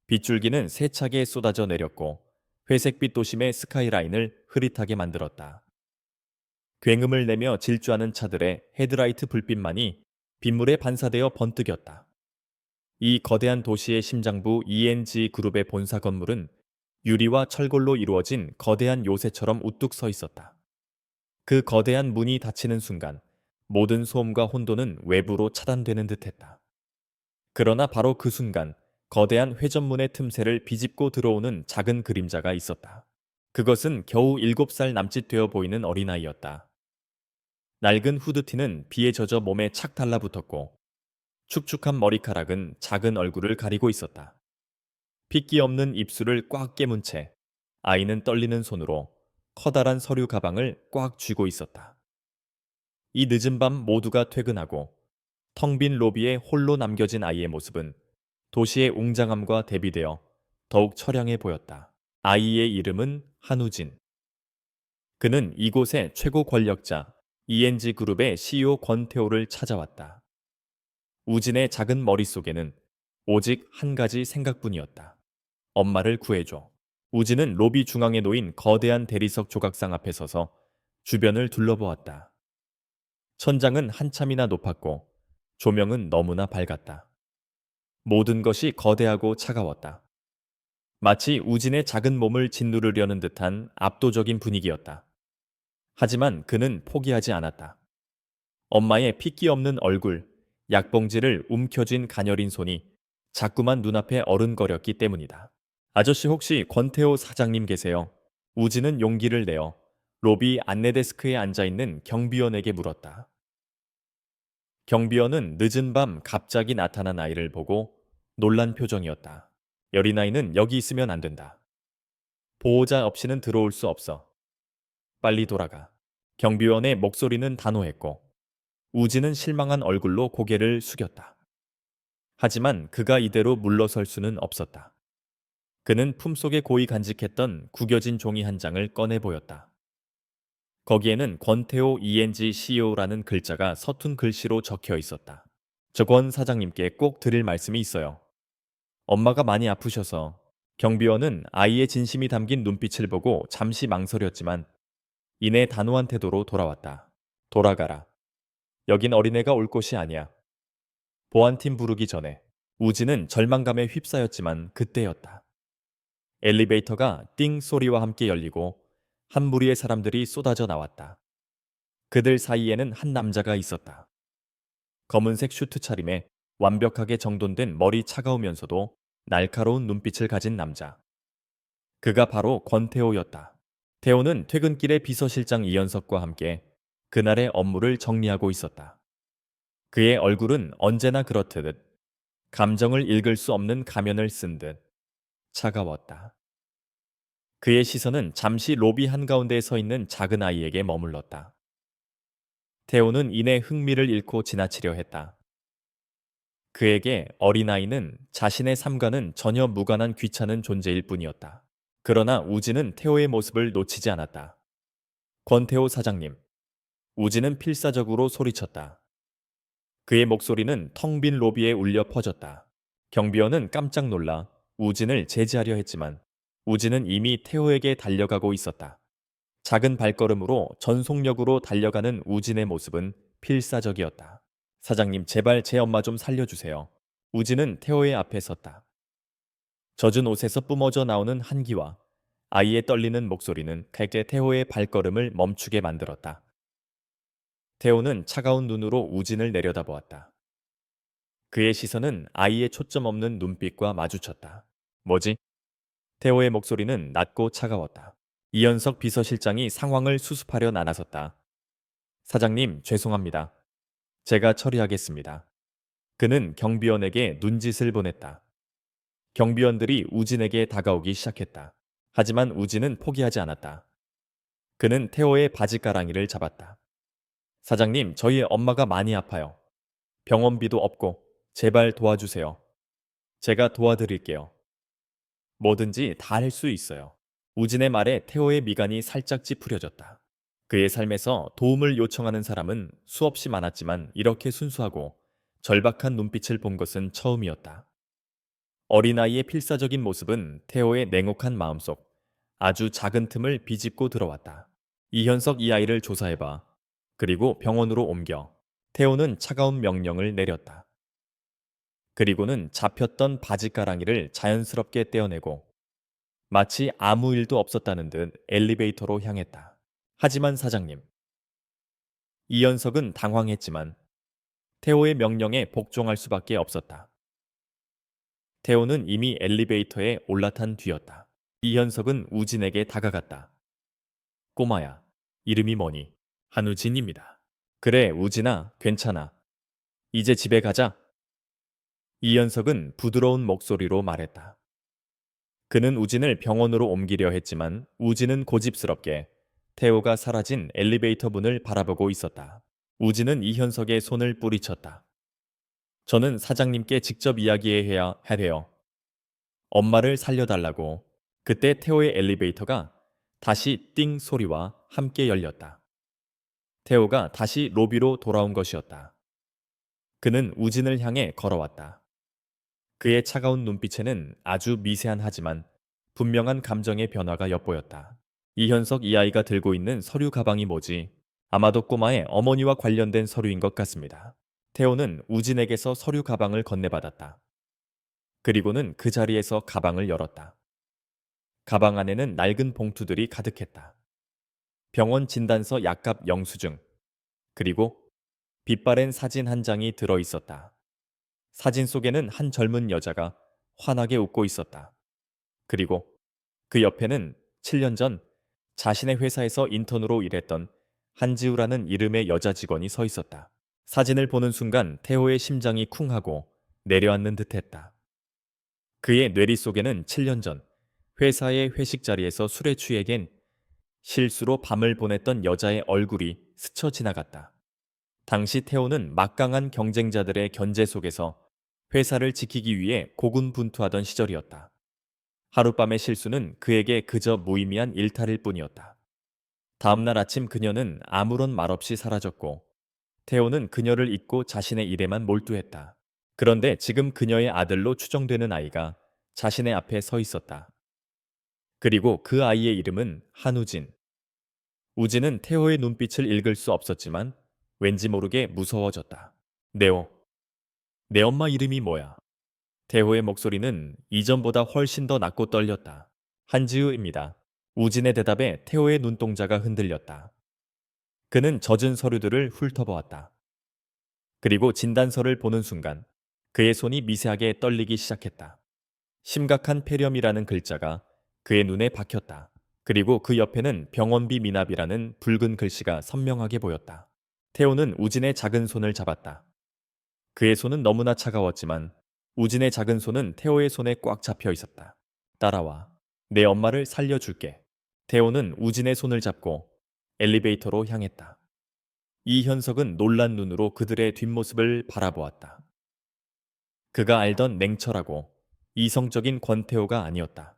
빗줄기는 세차게 쏟아져 내렸고 회색빛 도심의 스카이라인을 흐릿하게 만들었다. 굉음을 내며 질주하는 차들의 헤드라이트 불빛만이 빗물에 반사되어 번뜩였다. 이 거대한 도시의 심장부 ENG 그룹의 본사 건물은 유리와 철골로 이루어진 거대한 요새처럼 우뚝 서 있었다. 그 거대한 문이 닫히는 순간 모든 소음과 혼돈은 외부로 차단되는 듯했다. 그러나 바로 그 순간 거대한 회전문의 틈새를 비집고 들어오는 작은 그림자가 있었다. 그것은 겨우 7살 남짓 되어 보이는 어린아이였다. 낡은 후드티는 비에 젖어 몸에 착 달라붙었고 축축한 머리카락은 작은 얼굴을 가리고 있었다. 핏기 없는 입술을 꽉 깨문 채 아이는 떨리는 손으로 커다란 서류 가방을 꽉 쥐고 있었다. 이 늦은 밤 모두가 퇴근하고 텅 빈 로비에 홀로 남겨진 아이의 모습은 도시의 웅장함과 대비되어 더욱 처량해 보였다. 아이의 이름은 한우진. 그는 이곳의 최고 권력자 ENG 그룹의 CEO 권태호를 찾아왔다. 우진의 작은 머릿속에는 오직 한 가지 생각뿐이었다. 엄마를 구해줘. 우진은 로비 중앙에 놓인 거대한 대리석 조각상 앞에 서서 주변을 둘러보았다. 천장은 한참이나 높았고 조명은 너무나 밝았다. 모든 것이 거대하고 차가웠다. 마치 우진의 작은 몸을 짓누르려는 듯한 압도적인 분위기였다. 하지만 그는 포기하지 않았다. 엄마의 핏기 없는 얼굴, 약봉지를 움켜쥔 가녀린 손이 자꾸만 눈앞에 어른거렸기 때문이다. 아저씨 혹시 권태호 사장님 계세요? 우진은 용기를 내어 로비 안내데스크에 앉아있는 경비원에게 물었다. 경비원은 늦은 밤 갑자기 나타난 아이를 보고 놀란 표정이었다. 여린아이는 여기 있으면 안 된다. 보호자 없이는 들어올 수 없어. 빨리 돌아가. 경비원의 목소리는 단호했고 우진은 실망한 얼굴로 고개를 숙였다. 하지만 그가 이대로 물러설 수는 없었다. 그는 품속에 고이 간직했던 구겨진 종이 한 장을 꺼내 보였다. 거기에는 권태호 ENG CEO라는 글자가 서툰 글씨로 적혀 있었다. 저 권 사장님께 꼭 드릴 말씀이 있어요. 엄마가 많이 아프셔서. 경비원은 아이의 진심이 담긴 눈빛을 보고 잠시 망설였지만 이내 단호한 태도로 돌아왔다. 돌아가라. 여긴 어린애가 올 곳이 아니야. 보안팀 부르기 전에. 우진은 절망감에 휩싸였지만 그때였다. 엘리베이터가 띵 소리와 함께 열리고 한 무리의 사람들이 쏟아져 나왔다. 그들 사이에는 한 남자가 있었다. 검은색 슈트 차림에 완벽하게 정돈된 머리 차가우면서도 날카로운 눈빛을 가진 남자. 그가 바로 권태호였다. 태호는 퇴근길에 비서실장 이현석과 함께 그날의 업무를 정리하고 있었다. 그의 얼굴은 언제나 그렇듯 감정을 읽을 수 없는 가면을 쓴 듯 차가웠다. 그의 시선은 잠시 로비 한가운데에 서 있는 작은 아이에게 머물렀다. 태호는 이내 흥미를 잃고 지나치려 했다. 그에게 어린아이는 자신의 삶과는 전혀 무관한 귀찮은 존재일 뿐이었다. 그러나 우진은 태호의 모습을 놓치지 않았다. 권태호 사장님. 우진은 필사적으로 소리쳤다. 그의 목소리는 텅 빈 로비에 울려 퍼졌다. 경비원은 깜짝 놀라 우진을 제지하려 했지만 우진은 이미 태호에게 달려가고 있었다. 작은 발걸음으로 전속력으로 달려가는 우진의 모습은 필사적이었다. 사장님, 제발 제 엄마 좀 살려주세요. 우진은 태호의 앞에 섰다. 젖은 옷에서 뿜어져 나오는 한기와 아이의 떨리는 목소리는 갈게 태호의 발걸음을 멈추게 만들었다. 태호는 차가운 눈으로 우진을 내려다보았다. 그의 시선은 아이의 초점 없는 눈빛과 마주쳤다. 뭐지? 태호의 목소리는 낮고 차가웠다. 이현석 비서실장이 상황을 수습하려 나나섰다. 사장님, 죄송합니다. 제가 처리하겠습니다. 그는 경비원에게 눈짓을 보냈다. 경비원들이 우진에게 다가오기 시작했다. 하지만 우진은 포기하지 않았다. 그는 태호의 바지가랑이를 잡았다. 사장님, 저희 엄마가 많이 아파요. 병원비도 없고 제발 도와주세요. 제가 도와드릴게요. 뭐든지 다 할 수 있어요. 우진의 말에 태호의 미간이 살짝 찌푸려졌다. 그의 삶에서 도움을 요청하는 사람은 수없이 많았지만 이렇게 순수하고 절박한 눈빛을 본 것은 처음이었다. 어린아이의 필사적인 모습은 태호의 냉혹한 마음속 아주 작은 틈을 비집고 들어왔다. 이현석 이 아이를 조사해봐. 그리고 병원으로 옮겨. 태호는 차가운 명령을 내렸다. 그리고는 잡혔던 바지가랑이를 자연스럽게 떼어내고 마치 아무 일도 없었다는 듯 엘리베이터로 향했다. 하지만 사장님. 이현석은 당황했지만 태호의 명령에 복종할 수밖에 없었다. 태호는 이미 엘리베이터에 올라탄 뒤였다. 이현석은 우진에게 다가갔다. 꼬마야, 이름이 뭐니? 한우진입니다. 그래, 우진아, 괜찮아. 이제 집에 가자. 이현석은 부드러운 목소리로 말했다. 그는 우진을 병원으로 옮기려 했지만 우진은 고집스럽게 태호가 사라진 엘리베이터 문을 바라보고 있었다. 우진은 이현석의 손을 뿌리쳤다. 저는 사장님께 직접 이야기해야 하래요. 엄마를 살려달라고. 그때 태호의 엘리베이터가 다시 띵 소리와 함께 열렸다. 태호가 다시 로비로 돌아온 것이었다. 그는 우진을 향해 걸어왔다. 그의 차가운 눈빛에는 아주 미세한 하지만 분명한 감정의 변화가 엿보였다. 이현석 이 아이가 들고 있는 서류 가방이 뭐지? 아마도 꼬마의 어머니와 관련된 서류인 것 같습니다. 태호는 우진에게서 서류 가방을 건네받았다. 그리고는 그 자리에서 가방을 열었다. 가방 안에는 낡은 봉투들이 가득했다. 병원 진단서 약값 영수증, 그리고 빛바랜 사진 한 장이 들어 있었다. 사진 속에는 한 젊은 여자가 환하게 웃고 있었다. 그리고 그 옆에는 7년 전 자신의 회사에서 인턴으로 일했던 한지우라는 이름의 여자 직원이 서 있었다. 사진을 보는 순간 태호의 심장이 쿵하고 내려앉는 듯했다. 그의 뇌리 속에는 7년 전 회사의 회식 자리에서 술에 취해 갠 실수로 밤을 보냈던 여자의 얼굴이 스쳐 지나갔다. 당시 태호는 막강한 경쟁자들의 견제 속에서 회사를 지키기 위해 고군분투하던 시절이었다. 하룻밤의 실수는 그에게 그저 무의미한 일탈일 뿐이었다. 다음날 아침 그녀는 아무런 말 없이 사라졌고 태호는 그녀를 잊고 자신의 일에만 몰두했다. 그런데 지금 그녀의 아들로 추정되는 아이가 자신의 앞에 서 있었다. 그리고 그 아이의 이름은 한우진. 우진은 태호의 눈빛을 읽을 수 없었지만 왠지 모르게 무서워졌다. 네오, 내 엄마 이름이 뭐야? 태호의 목소리는 이전보다 훨씬 더 낮고 떨렸다. 한지우입니다. 우진의 대답에 태호의 눈동자가 흔들렸다. 그는 젖은 서류들을 훑어보았다. 그리고 진단서를 보는 순간 그의 손이 미세하게 떨리기 시작했다. 심각한 폐렴이라는 글자가 그의 눈에 박혔다. 그리고 그 옆에는 병원비 미납이라는 붉은 글씨가 선명하게 보였다. 태호는 우진의 작은 손을 잡았다. 그의 손은 너무나 차가웠지만 우진의 작은 손은 태호의 손에 꽉 잡혀 있었다. 따라와. 내 엄마를 살려줄게. 태호는 우진의 손을 잡고 엘리베이터로 향했다. 이현석은 놀란 눈으로 그들의 뒷모습을 바라보았다. 그가 알던 냉철하고 이성적인 권태호가 아니었다.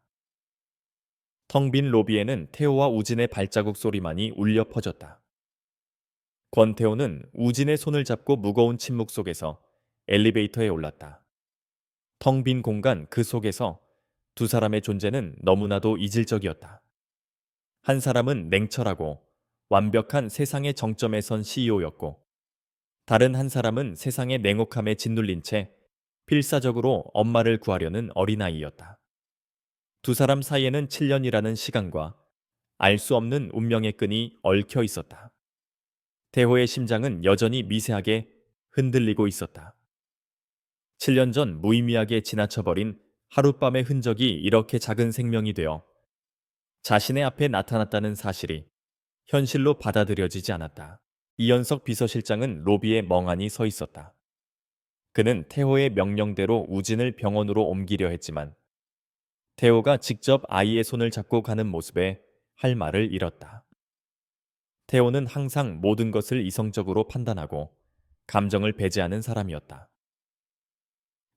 텅 빈 로비에는 태호와 우진의 발자국 소리만이 울려 퍼졌다. 권태호는 우진의 손을 잡고 무거운 침묵 속에서 엘리베이터에 올랐다. 텅 빈 공간 그 속에서 두 사람의 존재는 너무나도 이질적이었다. 한 사람은 냉철하고 완벽한 세상의 정점에 선 CEO였고 다른 한 사람은 세상의 냉혹함에 짓눌린 채 필사적으로 엄마를 구하려는 어린아이였다. 두 사람 사이에는 7년이라는 시간과 알 수 없는 운명의 끈이 얽혀 있었다. 태호의 심장은 여전히 미세하게 흔들리고 있었다. 7년 전 무의미하게 지나쳐버린 하룻밤의 흔적이 이렇게 작은 생명이 되어 자신의 앞에 나타났다는 사실이 현실로 받아들여지지 않았다. 이현석 비서실장은 로비에 멍하니 서 있었다. 그는 태호의 명령대로 우진을 병원으로 옮기려 했지만 태호가 직접 아이의 손을 잡고 가는 모습에 할 말을 잃었다. 태호는 항상 모든 것을 이성적으로 판단하고 감정을 배제하는 사람이었다.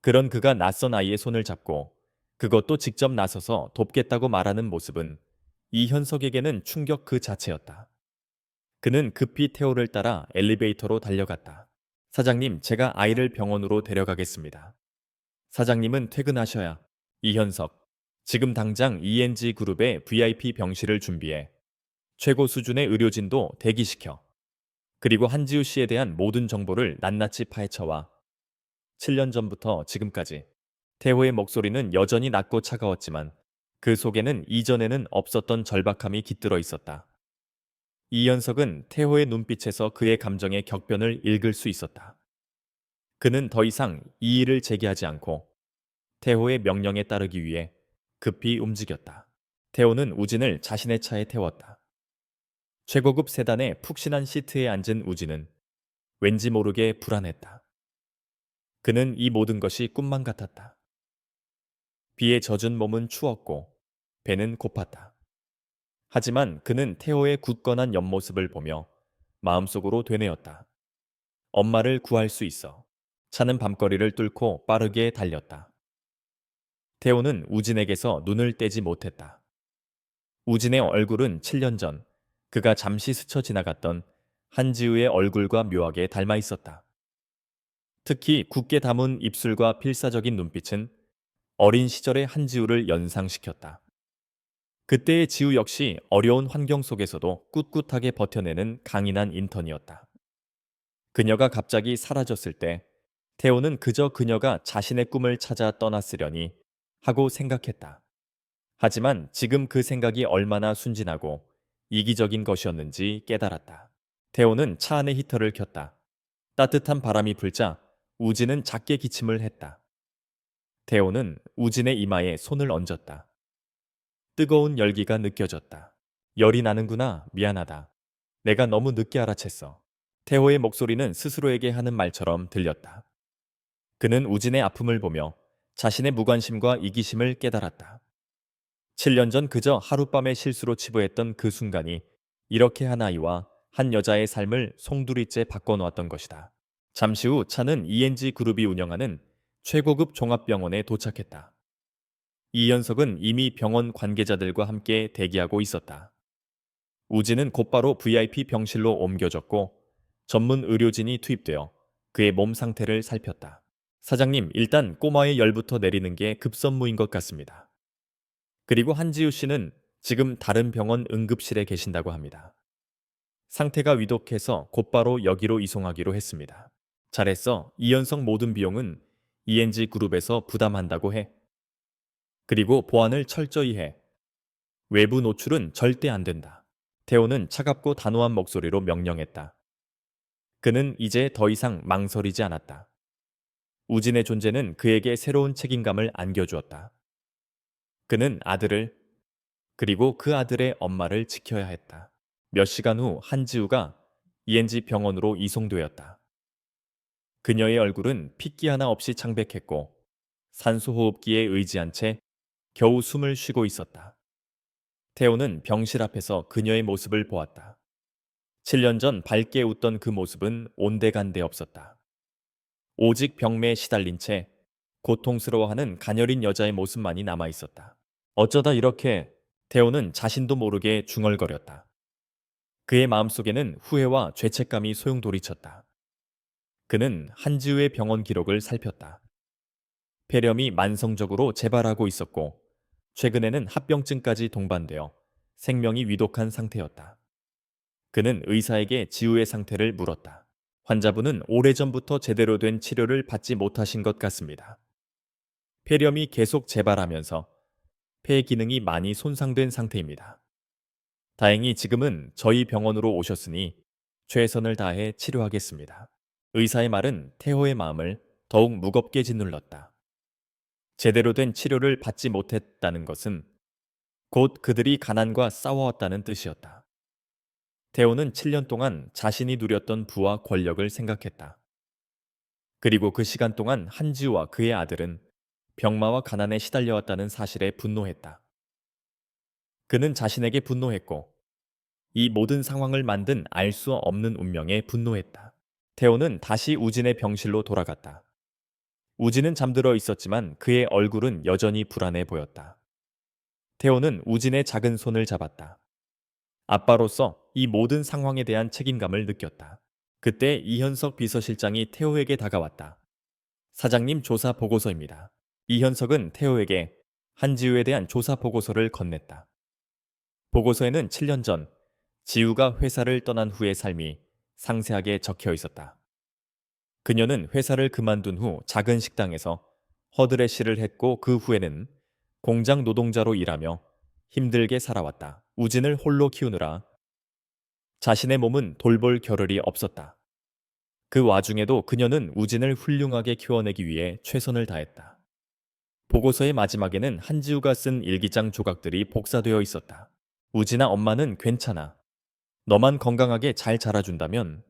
그런 그가 낯선 아이의 손을 잡고 그것도 직접 나서서 돕겠다고 말하는 모습은 이현석에게는 충격 그 자체였다. 그는 급히 태호를 따라 엘리베이터로 달려갔다. 사장님, 제가 아이를 병원으로 데려가겠습니다. 사장님은 퇴근하셔야. 이현석. 지금 당장 ENG 그룹의 VIP 병실을 준비해. 최고 수준의 의료진도 대기시켜. 그리고 한지우 씨에 대한 모든 정보를 낱낱이 파헤쳐와. 7년 전부터 지금까지 태호의 목소리는 여전히 낮고 차가웠지만 그 속에는 이전에는 없었던 절박함이 깃들어 있었다. 이현석은 태호의 눈빛에서 그의 감정의 격변을 읽을 수 있었다. 그는 더 이상 이의를 제기하지 않고 태호의 명령에 따르기 위해 급히 움직였다. 태호는 우진을 자신의 차에 태웠다. 최고급 세단의 푹신한 시트에 앉은 우진은 왠지 모르게 불안했다. 그는 이 모든 것이 꿈만 같았다. 비에 젖은 몸은 추웠고 배는 고팠다. 하지만 그는 태호의 굳건한 옆모습을 보며 마음속으로 되뇌었다. 엄마를 구할 수 있어. 차는 밤거리를 뚫고 빠르게 달렸다. 태호는 우진에게서 눈을 떼지 못했다. 우진의 얼굴은 7년 전 그가 잠시 스쳐 지나갔던 한지우의 얼굴과 묘하게 닮아 있었다. 특히 굳게 담은 입술과 필사적인 눈빛은 어린 시절의 한지우를 연상시켰다. 그때의 지우 역시 어려운 환경 속에서도 꿋꿋하게 버텨내는 강인한 인턴이었다. 그녀가 갑자기 사라졌을 때 태호는 그저 그녀가 자신의 꿈을 찾아 떠났으려니 하고 생각했다. 하지만 지금 그 생각이 얼마나 순진하고 이기적인 것이었는지 깨달았다. 태호는 차 안의 히터를 켰다. 따뜻한 바람이 불자 우진은 작게 기침을 했다. 태호는 우진의 이마에 손을 얹었다. 뜨거운 열기가 느껴졌다. 열이 나는구나. 미안하다. 내가 너무 늦게 알아챘어. 태호의 목소리는 스스로에게 하는 말처럼 들렸다. 그는 우진의 아픔을 보며 자신의 무관심과 이기심을 깨달았다. 7년 전 그저 하룻밤의 실수로 치부했던 그 순간이 이렇게 한 아이와 한 여자의 삶을 송두리째 바꿔놓았던 것이다. 잠시 후 차는 ENG 그룹이 운영하는 최고급 종합병원에 도착했다. 이현석은 이미 병원 관계자들과 함께 대기하고 있었다. 우진은 곧바로 VIP 병실로 옮겨졌고 전문 의료진이 투입되어 그의 몸 상태를 살폈다. 사장님, 일단 꼬마의 열부터 내리는 게 급선무인 것 같습니다. 그리고 한지우 씨는 지금 다른 병원 응급실에 계신다고 합니다. 상태가 위독해서 곧바로 여기로 이송하기로 했습니다. 잘했어. 이현석 모든 비용은 ENG 그룹에서 부담한다고 해. 그리고 보안을 철저히 해. 외부 노출은 절대 안 된다. 태호는 차갑고 단호한 목소리로 명령했다. 그는 이제 더 이상 망설이지 않았다. 우진의 존재는 그에게 새로운 책임감을 안겨주었다. 그는 아들을 그리고 그 아들의 엄마를 지켜야 했다. 몇 시간 후 한지우가 ENG 병원으로 이송되었다. 그녀의 얼굴은 핏기 하나 없이 창백했고 산소호흡기에 의지한 채 겨우 숨을 쉬고 있었다. 태호는 병실 앞에서 그녀의 모습을 보았다. 7년 전 밝게 웃던 그 모습은 온데간데 없었다. 오직 병매에 시달린 채 고통스러워하는 가녀린 여자의 모습만이 남아 있었다. 어쩌다 이렇게 태호는 자신도 모르게 중얼거렸다. 그의 마음속에는 후회와 죄책감이 소용돌이쳤다. 그는 한지우의 병원 기록을 살폈다. 폐렴이 만성적으로 재발하고 있었고 최근에는 합병증까지 동반되어 생명이 위독한 상태였다. 그는 의사에게 지우의 상태를 물었다. 환자분은 오래전부터 제대로 된 치료를 받지 못하신 것 같습니다. 폐렴이 계속 재발하면서 폐 기능이 많이 손상된 상태입니다. 다행히 지금은 저희 병원으로 오셨으니 최선을 다해 치료하겠습니다. 의사의 말은 태호의 마음을 더욱 무겁게 짓눌렀다. 제대로 된 치료를 받지 못했다는 것은 곧 그들이 가난과 싸워왔다는 뜻이었다. 태호는 7년 동안 자신이 누렸던 부와 권력을 생각했다. 그리고 그 시간 동안 한지우와 그의 아들은 병마와 가난에 시달려왔다는 사실에 분노했다. 그는 자신에게 분노했고 이 모든 상황을 만든 알 수 없는 운명에 분노했다. 태호는 다시 우진의 병실로 돌아갔다. 우진은 잠들어 있었지만 그의 얼굴은 여전히 불안해 보였다. 태호는 우진의 작은 손을 잡았다. 아빠로서 이 모든 상황에 대한 책임감을 느꼈다. 그때 이현석 비서실장이 태호에게 다가왔다. 사장님 조사 보고서입니다. 이현석은 태호에게 한지우에 대한 조사 보고서를 건넸다. 보고서에는 7년 전 지우가 회사를 떠난 후의 삶이 상세하게 적혀 있었다. 그녀는 회사를 그만둔 후 작은 식당에서 허드레시를 했고 그 후에는 공장 노동자로 일하며 힘들게 살아왔다. 우진을 홀로 키우느라 자신의 몸은 돌볼 겨를이 없었다. 그 와중에도 그녀는 우진을 훌륭하게 키워내기 위해 최선을 다했다. 보고서의 마지막에는 한지우가 쓴 일기장 조각들이 복사되어 있었다. 우진아, 엄마는 괜찮아. 너만 건강하게 잘 자라준다면.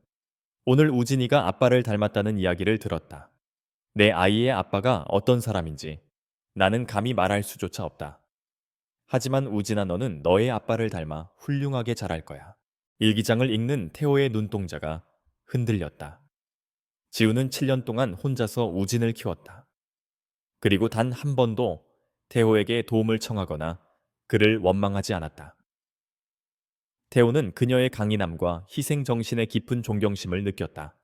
오늘 우진이가 아빠를 닮았다는 이야기를 들었다. 내 아이의 아빠가 어떤 사람인지 나는 감히 말할 수조차 없다. 하지만 우진아, 너는 너의 아빠를 닮아 훌륭하게 자랄 거야. 일기장을 읽는 태호의 눈동자가 흔들렸다. 지우는 7년 동안 혼자서 우진을 키웠다. 그리고 단 한 번도 태호에게 도움을 청하거나 그를 원망하지 않았다. 태호는 그녀의 강인함과 희생 정신의 깊은 존경심을 느꼈다.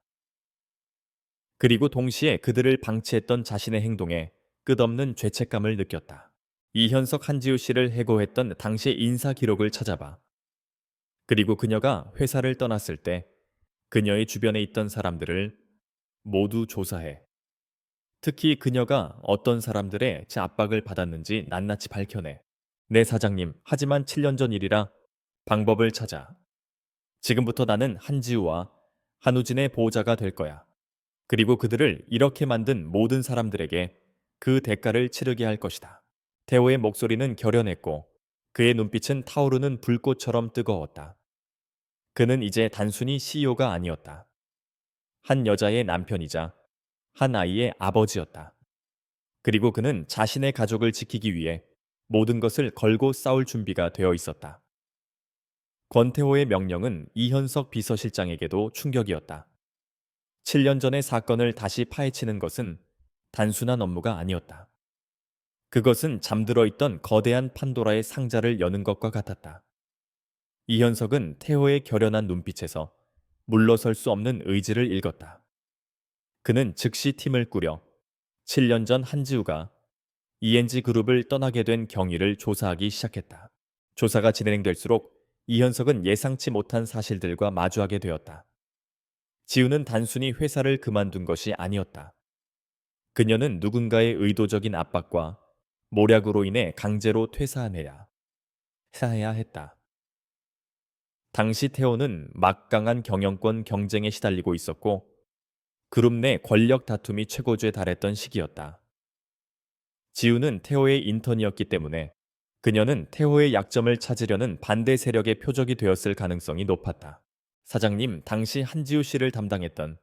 그리고 동시에 그들을 방치했던 자신의 행동에 끝없는 죄책감을 느꼈다. 이현석 한지우 씨를 해고했던 당시의 인사 기록을 찾아봐. 그리고 그녀가 회사를 떠났을 때 그녀의 주변에 있던 사람들을 모두 조사해. 특히 그녀가 어떤 사람들의 압박을 받았는지 낱낱이 밝혀내. 네, 사장님. 하지만 7년 전 일이라 방법을 찾아. 지금부터 나는 한지우와 한우진의 보호자가 될 거야. 그리고 그들을 이렇게 만든 모든 사람들에게 그 대가를 치르게 할 것이다. 태호의 목소리는 결연했고 그의 눈빛은 타오르는 불꽃처럼 뜨거웠다. 그는 이제 단순히 CEO가 아니었다. 한 여자의 남편이자 한 아이의 아버지였다. 그리고 그는 자신의 가족을 지키기 위해 모든 것을 걸고 싸울 준비가 되어 있었다. 권태호의 명령은 이현석 비서실장에게도 충격이었다. 7년 전의 사건을 다시 파헤치는 것은 단순한 업무가 아니었다. 그것은 잠들어 있던 거대한 판도라의 상자를 여는 것과 같았다. 이현석은 태호의 결연한 눈빛에서 물러설 수 없는 의지를 읽었다. 그는 즉시 팀을 꾸려 7년 전 한지우가 ENG 그룹을 떠나게 된 경위를 조사하기 시작했다. 조사가 진행될수록 이현석은 예상치 못한 사실들과 마주하게 되었다. 지우는 단순히 회사를 그만둔 것이 아니었다. 그녀는 누군가의 의도적인 압박과 모략으로 인해 강제로 퇴사해야 했다. 당시 태호는 막강한 경영권 경쟁에 시달리고 있었고 그룹 내 권력 다툼이 최고조에 달했던 시기였다. 지우는 태호의 인턴이었기 때문에 그녀는 태호의 약점을 찾으려는 반대 세력의 표적이 되었을 가능성이 높았다. 사장님, 당시 한지우 씨를 담당했던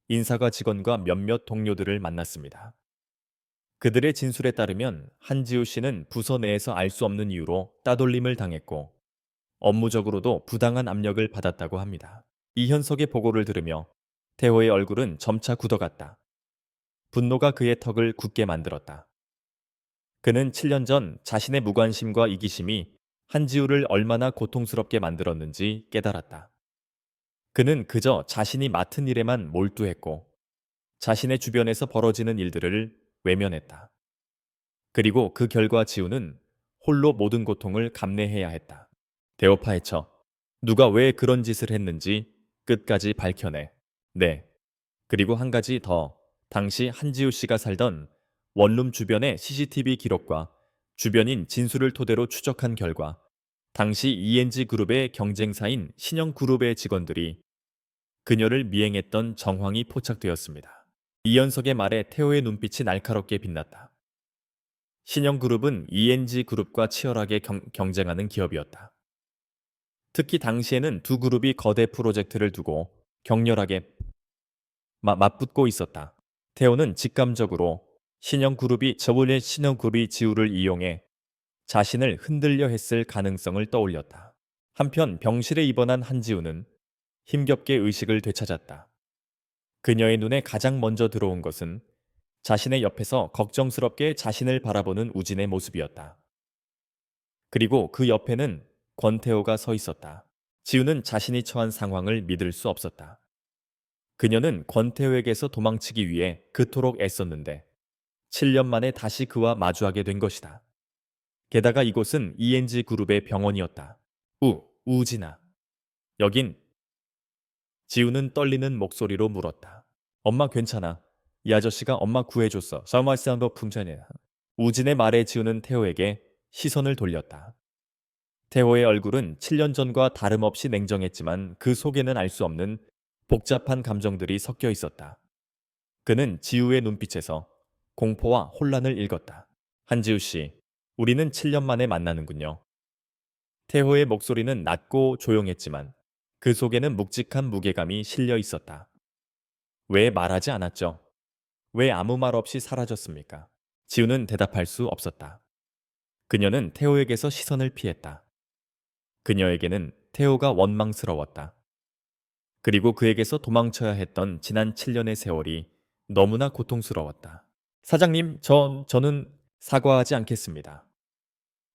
인사과 직원과 몇몇 동료들을 만났습니다. 그들의 진술에 따르면 한지우 씨는 부서 내에서 알 수 없는 이유로 따돌림을 당했고 업무적으로도 부당한 압력을 받았다고 합니다. 이현석의 보고를 들으며 태호의 얼굴은 점차 굳어갔다. 분노가 그의 턱을 굳게 만들었다. 그는 7년 전 자신의 무관심과 이기심이 한지우를 얼마나 고통스럽게 만들었는지 깨달았다. 그는 그저 자신이 맡은 일에만 몰두했고 자신의 주변에서 벌어지는 일들을 외면했다. 그리고 그 결과 지우는 홀로 모든 고통을 감내해야 했다. 대어 파헤쳐 누가 왜 그런 짓을 했는지 끝까지 밝혀내. 네. 그리고 한 가지 더. 당시 한지우 씨가 살던 원룸 주변의 CCTV 기록과 주변인 진술을 토대로 추적한 결과 당시 ENG 그룹의 경쟁사인 신영그룹의 직원들이 그녀를 미행했던 정황이 포착되었습니다. 이현석의 말에 태호의 눈빛이 날카롭게 빛났다. 신영그룹은 ENG 그룹과 치열하게 경쟁하는 기업이었다. 특히 당시에는 두 그룹이 거대 프로젝트를 두고 격렬하게 맞붙고 있었다. 태호는 직감적으로 신영그룹이 지우를 이용해 자신을 흔들려 했을 가능성을 떠올렸다. 한편 병실에 입원한 한지우는 힘겹게 의식을 되찾았다. 그녀의 눈에 가장 먼저 들어온 것은 자신의 옆에서 걱정스럽게 자신을 바라보는 우진의 모습이었다. 그리고 그 옆에는 권태호가 서 있었다. 지우는 자신이 처한 상황을 믿을 수 없었다. 그녀는 권태호에게서 도망치기 위해 그토록 애썼는데 7년 만에 다시 그와 마주하게 된 것이다. 게다가 이곳은 ENG 그룹의 병원이었다. 우진아. 여긴 지우는 떨리는 목소리로 물었다. 엄마 괜찮아. 이 아저씨가 엄마 구해줬어. 사마스한버 풍천이야. 우진의 말에 지우는 태호에게 시선을 돌렸다. 태호의 얼굴은 7년 전과 다름없이 냉정했지만 그 속에는 알 수 없는 복잡한 감정들이 섞여 있었다. 그는 지우의 눈빛에서 공포와 혼란을 읽었다. 한지우 씨, 우리는 7년 만에 만나는군요. 태호의 목소리는 낮고 조용했지만 그 속에는 묵직한 무게감이 실려 있었다. 왜 말하지 않았죠? 왜 아무 말 없이 사라졌습니까? 지우는 대답할 수 없었다. 그녀는 태호에게서 시선을 피했다. 그녀에게는 태호가 원망스러웠다. 그리고 그에게서 도망쳐야 했던 지난 7년의 세월이 너무나 고통스러웠다. 사장님, 저는 사과하지 않겠습니다.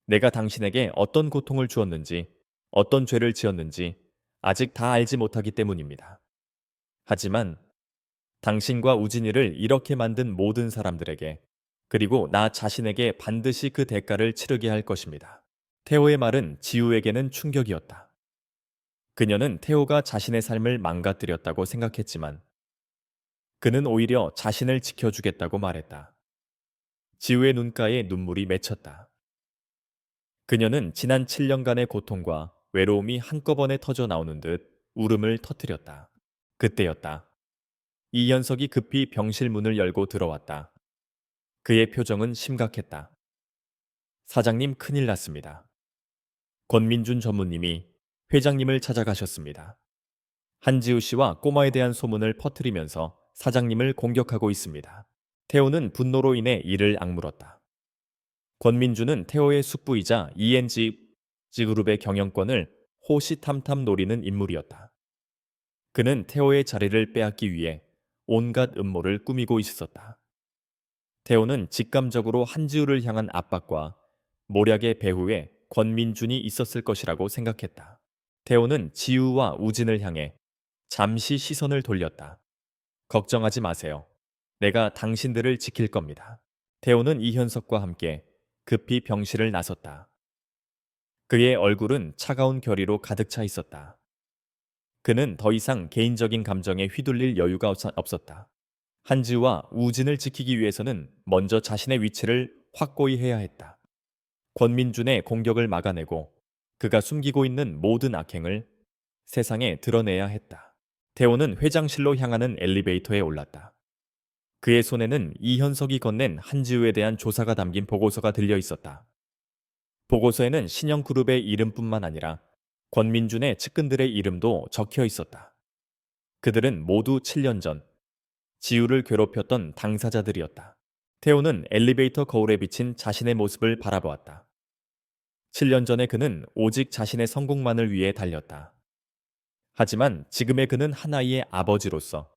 내가 당신에게 어떤 고통을 주었는지, 어떤 죄를 지었는지 아직 다 알지 못하기 때문입니다. 하지만 당신과 우진이를 이렇게 만든 모든 사람들에게, 그리고 나 자신에게 반드시 그 대가를 치르게 할 것입니다. 태호의 말은 지우에게는 충격이었다. 그녀는 태호가 자신의 삶을 망가뜨렸다고 생각했지만 그는 오히려 자신을 지켜주겠다고 말했다. 지우의 눈가에 눈물이 맺혔다. 그녀는 지난 7년간의 고통과 외로움이 한꺼번에 터져 나오는 듯 울음을 터뜨렸다. 그때였다. 이현석이 급히 병실 문을 열고 들어왔다. 그의 표정은 심각했다. 사장님 큰일 났습니다. 권민준 전무님이 회장님을 찾아가셨습니다. 한지우 씨와 꼬마에 대한 소문을 퍼뜨리면서 사장님을 공격하고 있습니다. 태호는 분노로 인해 이를 악물었다. 권민주는 태호의 숙부이자 ENG 그룹의 경영권을 호시탐탐 노리는 인물이었다. 그는 태호의 자리를 빼앗기 위해 온갖 음모를 꾸미고 있었다. 태호는 직감적으로 한지우를 향한 압박과 모략의 배후에 권민준이 있었을 것이라고 생각했다. 태호는 지우와 우진을 향해 잠시 시선을 돌렸다. 걱정하지 마세요. 내가 당신들을 지킬 겁니다. 태호는 이현석과 함께 급히 병실을 나섰다. 그의 얼굴은 차가운 결의로 가득 차 있었다. 그는 더 이상 개인적인 감정에 휘둘릴 여유가 없었다. 한지우와 우진을 지키기 위해서는 먼저 자신의 위치를 확고히 해야 했다. 권민준의 공격을 막아내고 그가 숨기고 있는 모든 악행을 세상에 드러내야 했다. 태호는 회장실로 향하는 엘리베이터에 올랐다. 그의 손에는 이현석이 건넨 한지우에 대한 조사가 담긴 보고서가 들려 있었다. 보고서에는 신영그룹의 이름뿐만 아니라 권민준의 측근들의 이름도 적혀 있었다. 그들은 모두 7년 전 지우를 괴롭혔던 당사자들이었다. 태호는 엘리베이터 거울에 비친 자신의 모습을 바라보았다. 7년 전에 그는 오직 자신의 성공만을 위해 달렸다. 하지만 지금의 그는 한 아이의 아버지로서,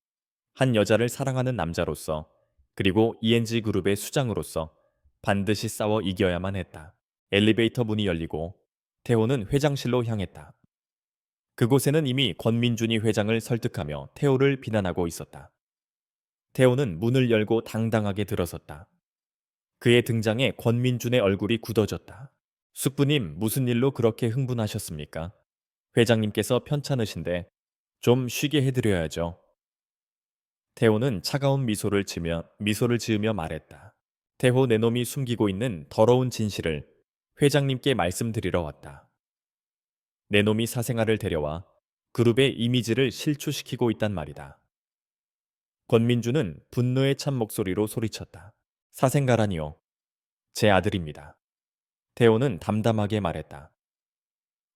한 여자를 사랑하는 남자로서, 그리고 ENG 그룹의 수장으로서 반드시 싸워 이겨야만 했다. 엘리베이터 문이 열리고 태호는 회장실로 향했다. 그곳에는 이미 권민준이 회장을 설득하며 태호를 비난하고 있었다. 태호는 문을 열고 당당하게 들어섰다. 그의 등장에 권민준의 얼굴이 굳어졌다. 숙부님, 무슨 일로 그렇게 흥분하셨습니까? 회장님께서 편찮으신데 좀 쉬게 해드려야죠. 태호는 차가운 미소를 지으며 말했다. 태호 내놈이 숨기고 있는 더러운 진실을 회장님께 말씀드리러 왔다. 내놈이 사생아를 데려와 그룹의 이미지를 실추시키고 있단 말이다. 권민주는 분노에 찬 목소리로 소리쳤다. 사생가라니요. 제 아들입니다. 태호는 담담하게 말했다.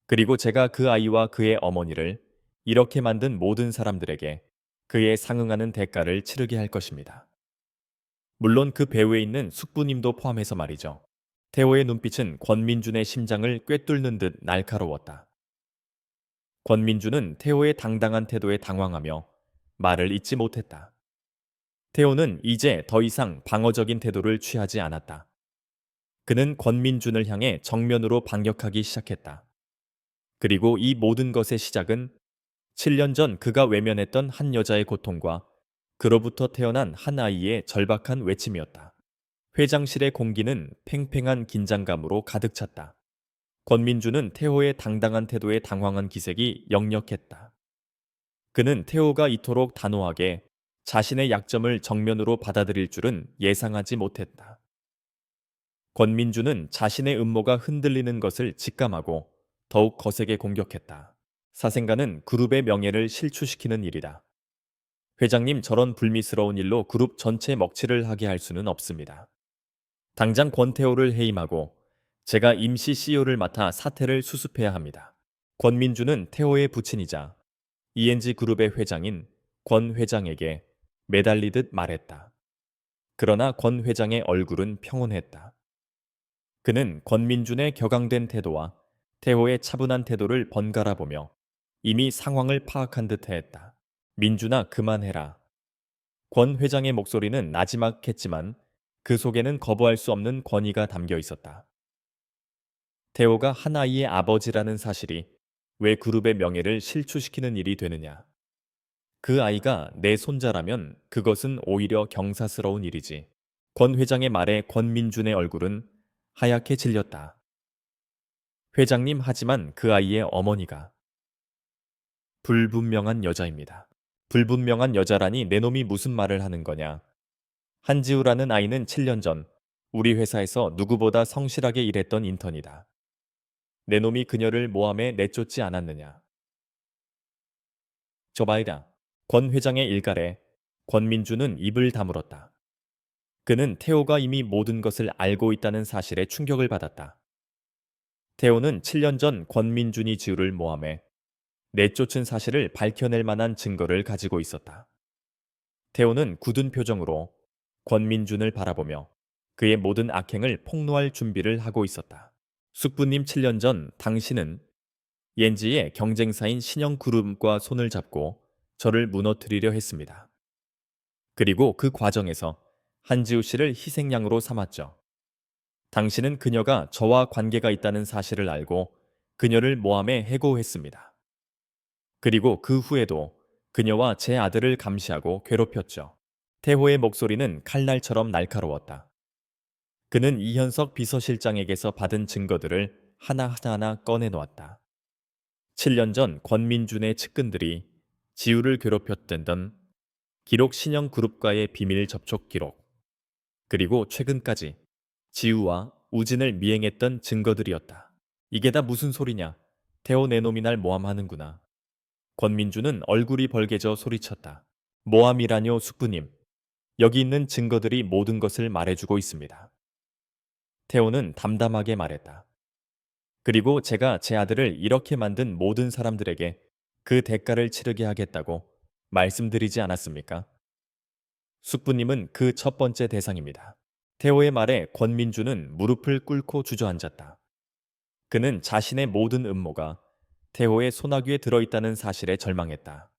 그리고 제가 그 아이와 그의 어머니를 이렇게 만든 모든 사람들에게 그에 상응하는 대가를 치르게 할 것입니다. 물론 그 배후에 있는 숙부님도 포함해서 말이죠. 태호의 눈빛은 권민준의 심장을 꿰뚫는 듯 날카로웠다. 권민준은 태호의 당당한 태도에 당황하며 말을 잇지 못했다. 태호는 이제 더 이상 방어적인 태도를 취하지 않았다. 그는 권민준을 향해 정면으로 반격하기 시작했다. 그리고 이 모든 것의 시작은 7년 전 그가 외면했던 한 여자의 고통과 그로부터 태어난 한 아이의 절박한 외침이었다. 회장실의 공기는 팽팽한 긴장감으로 가득 찼다. 권민주는 태호의 당당한 태도에 당황한 기색이 역력했다. 그는 태호가 이토록 단호하게 자신의 약점을 정면으로 받아들일 줄은 예상하지 못했다. 권민주는 자신의 음모가 흔들리는 것을 직감하고 더욱 거세게 공격했다. 사생가는 그룹의 명예를 실추시키는 일이다. 회장님, 저런 불미스러운 일로 그룹 전체 먹칠을 하게 할 수는 없습니다. 당장 권태호를 해임하고 제가 임시 CEO를 맡아 사태를 수습해야 합니다. 권민주는 태호의 부친이자 ENG 그룹의 회장인 권 회장에게 매달리듯 말했다. 그러나 권 회장의 얼굴은 평온했다. 그는 권민준의 격앙된 태도와 태호의 차분한 태도를 번갈아 보며 이미 상황을 파악한 듯 했다. 민준아, 그만해라. 권 회장의 목소리는 나지막했지만 그 속에는 거부할 수 없는 권위가 담겨 있었다. 태호가 한 아이의 아버지라는 사실이 왜 그룹의 명예를 실추시키는 일이 되느냐. 그 아이가 내 손자라면 그것은 오히려 경사스러운 일이지. 권 회장의 말에 권민준의 얼굴은 하얗게 질렸다. 회장님, 하지만 그 아이의 어머니가 불분명한 여자입니다. 불분명한 여자라니 내 놈이 무슨 말을 하는 거냐. 한지우라는 아이는 7년 전 우리 회사에서 누구보다 성실하게 일했던 인턴이다. 내 놈이 그녀를 모함해 내쫓지 않았느냐. 저 봐이라. 권 회장의 일갈에 권민주는 입을 다물었다. 그는 태호가 이미 모든 것을 알고 있다는 사실에 충격을 받았다. 태호는 7년 전 권민준이 지우를 모함해 내쫓은 사실을 밝혀낼 만한 증거를 가지고 있었다. 태호는 굳은 표정으로 권민준을 바라보며 그의 모든 악행을 폭로할 준비를 하고 있었다. 숙부님, 7년 전 당신은 옌지의 경쟁사인 신영그룹과 손을 잡고 저를 무너뜨리려 했습니다. 그리고 그 과정에서 한지우 씨를 희생양으로 삼았죠. 당신은 그녀가 저와 관계가 있다는 사실을 알고 그녀를 모함해 해고했습니다. 그리고 그 후에도 그녀와 제 아들을 감시하고 괴롭혔죠. 태호의 목소리는 칼날처럼 날카로웠다. 그는 이현석 비서실장에게서 받은 증거들을 하나하나 꺼내놓았다. 7년 전 권민준의 측근들이 지우를 괴롭혔던 기록 신영그룹과의 비밀 접촉 기록, 그리고 최근까지 지우와 우진을 미행했던 증거들이었다. 이게 다 무슨 소리냐? 태호 내 놈이 날 모함하는구나. 권민주는 얼굴이 벌개져 소리쳤다. 모함이라뇨, 숙부님. 여기 있는 증거들이 모든 것을 말해주고 있습니다. 태호는 담담하게 말했다. 그리고 제가 제 아들을 이렇게 만든 모든 사람들에게 그 대가를 치르게 하겠다고 말씀드리지 않았습니까? 숙부님은 그 첫 번째 대상입니다. 태호의 말에 권민주는 무릎을 꿇고 주저앉았다. 그는 자신의 모든 음모가 태호의 소나귀에 들어있다는 사실에 절망했다.